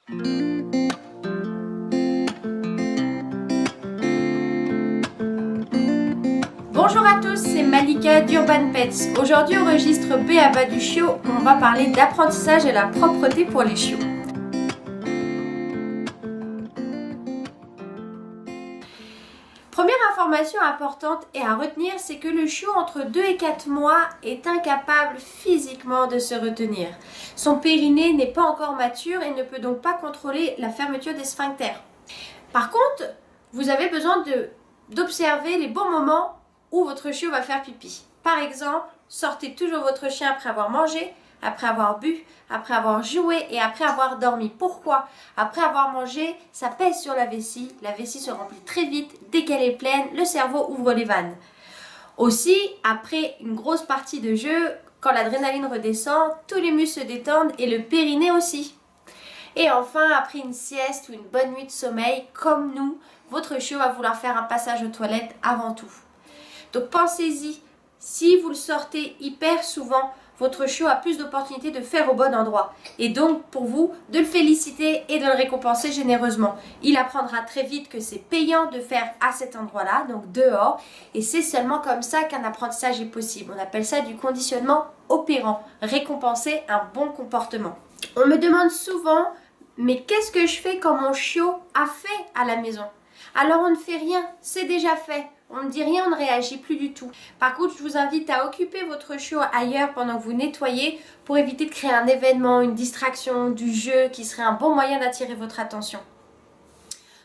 Bonjour à tous, c'est Malika d'Urban Pets. Aujourd'hui au registre B à bas du chiot, on va parler d'apprentissage et la propreté pour les chiots. Première information importante et à retenir, c'est que le chiot entre 2 et 4 mois est incapable physiquement de se retenir. Son périnée n'est pas encore mature et ne peut donc pas contrôler la fermeture des sphincters. Par contre, vous avez besoin d'observer les bons moments où votre chiot va faire pipi. Par exemple, sortez toujours votre chien après avoir mangé, après avoir bu, après avoir joué et après avoir dormi. Pourquoi? Après avoir mangé, ça pèse sur la vessie se remplit très vite, dès qu'elle est pleine, le cerveau ouvre les vannes. Aussi, après une grosse partie de jeu, quand l'adrénaline redescend, tous les muscles se détendent et le périnée aussi. Et enfin, après une sieste ou une bonne nuit de sommeil, comme nous, votre chiot va vouloir faire un passage aux toilettes avant tout. Donc pensez-y, si vous le sortez hyper souvent, votre chiot a plus d'opportunités de faire au bon endroit. Et donc pour vous, de le féliciter et de le récompenser généreusement. Il apprendra très vite que c'est payant de faire à cet endroit-là, donc dehors. Et c'est seulement comme ça qu'un apprentissage est possible. On appelle ça du conditionnement opérant, récompenser un bon comportement. On me demande souvent, mais qu'est-ce que je fais quand mon chiot a fait à la maison? Alors on ne fait rien, c'est déjà fait. On ne dit rien, on ne réagit plus du tout. Par contre, je vous invite à occuper votre chiot ailleurs pendant que vous nettoyez pour éviter de créer un événement, une distraction, du jeu qui serait un bon moyen d'attirer votre attention.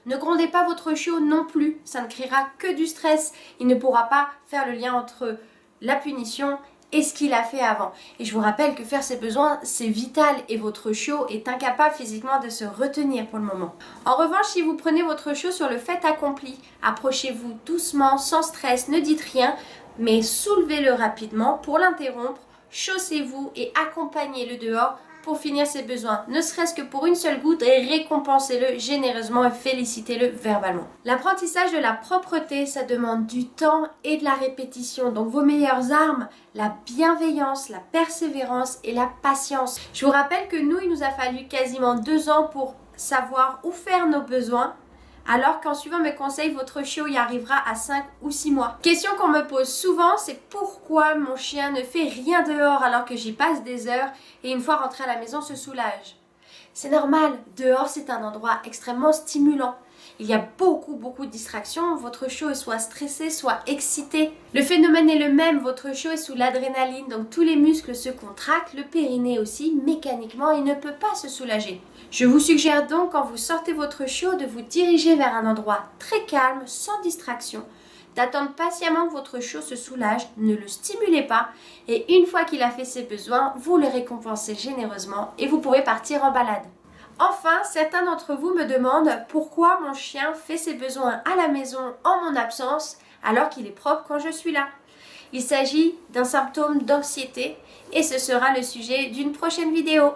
Ne grondez pas votre chiot non plus, ça ne créera que du stress. Il ne pourra pas faire le lien entre la punition et ce qu'il a fait avant. Et je vous rappelle que faire ses besoins, c'est vital et votre chiot est incapable physiquement de se retenir pour le moment. En revanche, si vous prenez votre chiot sur le fait accompli, approchez-vous doucement, sans stress, ne dites rien, mais soulevez-le rapidement pour l'interrompre, chaussez-vous et accompagnez-le dehors pour finir ses besoins, ne serait-ce que pour une seule goutte, et récompensez-le généreusement et félicitez-le verbalement. L'apprentissage de la propreté, ça demande du temps et de la répétition. Donc vos meilleures armes, la bienveillance, la persévérance et la patience. Je vous rappelle que nous, il nous a fallu quasiment 2 ans pour savoir où faire nos besoins, alors qu'en suivant mes conseils, votre chiot y arrivera à 5 ou 6 mois. Question qu'on me pose souvent, c'est pourquoi mon chien ne fait rien dehors alors que j'y passe des heures et une fois rentré à la maison se soulage. C'est normal, dehors c'est un endroit extrêmement stimulant. Il y a beaucoup de distractions, votre chiot est soit stressé, soit excité. Le phénomène est le même, votre chiot est sous l'adrénaline, donc tous les muscles se contractent, le périnée aussi, mécaniquement il ne peut pas se soulager. Je vous suggère donc quand vous sortez votre chiot de vous diriger vers un endroit très calme, sans distraction, d'attendre patiemment que votre chiot se soulage, ne le stimulez pas et une fois qu'il a fait ses besoins, vous le récompensez généreusement et vous pourrez partir en balade. Enfin, certains d'entre vous me demandent pourquoi mon chien fait ses besoins à la maison en mon absence alors qu'il est propre quand je suis là. Il s'agit d'un symptôme d'anxiété et ce sera le sujet d'une prochaine vidéo.